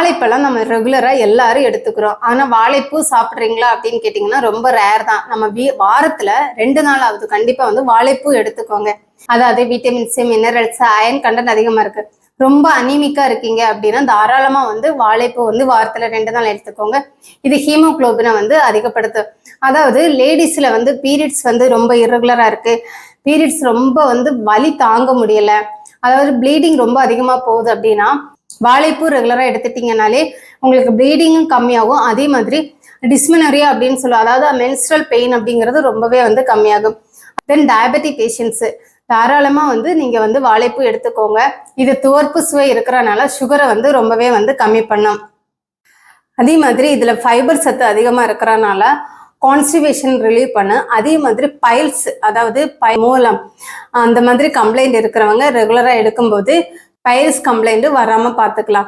வாழைப்பழம் நம்ம ரெகுலராக எல்லாரும் எடுத்துக்கிறோம். ஆனால் வாழைப்பூ சாப்பிட்றீங்களா அப்படின்னு கேட்டிங்கன்னா ரொம்ப ரேர் தான். நம்ம வாரத்தில் 2 நாளாவது கண்டிப்பாக வந்து வாழைப்பூ எடுத்துக்கோங்க. அதாவது விட்டமின்ஸ், மினரல்ஸ், அயன் கண்டென்ட் அதிகமாக இருக்குது. ரொம்ப அனீமிக்காக இருக்கீங்க அப்படின்னா தாராளமாக வந்து வாழைப்பூ வந்து வாரத்தில் 2 நாள் எடுத்துக்கோங்க. இது ஹீமோகுளோபினை வந்து அதிகப்படுத்தும். அதாவது லேடிஸில் வந்து பீரியட்ஸ் வந்து ரொம்ப இர்ரெகுலராக இருக்குது, பீரியட்ஸ் ரொம்ப வந்து வலி தாங்க முடியலை, அதாவது ப்ளீடிங் ரொம்ப அதிகமாக போகுது அப்படின்னா வாழைப்பூ ரெகுலராக எடுத்துட்டீங்கனாலே உங்களுக்கு ப்ளீடிங்கும் கம்மியாகும். அதே மாதிரி டிஸ்மெனோரியா அப்படின்னு சொல்லுவோம், அதாவது மென்ஸ்ட்ரல் பெயின் அப்படிங்கிறது ரொம்பவே வந்து கம்மியாகும். தென் டயபெட்டிக் பேஷண்ட்ஸு தாராளமாக வந்து நீங்கள் வந்து வாழைப்பூ எடுத்துக்கோங்க. இது துவர்ப்பு சுவை இருக்கிறனால சுகரை வந்து ரொம்பவே வந்து கம்மி பண்ணும். அதே மாதிரி இதில் ஃபைபர் சத்து அதிகமாக இருக்கிறனால கான்ஸ்டிபேஷன் ரிலீவ் பண்ண. அதே மாதிரி பைல்ஸ், அதாவது மூலம் அந்த மாதிரி கம்ப்ளைண்ட் இருக்கிறவங்க ரெகுலராக எடுக்கும்போது பைல்ஸ் கம்ப்ளைண்ட் வராமல் பார்த்துக்கலாம்.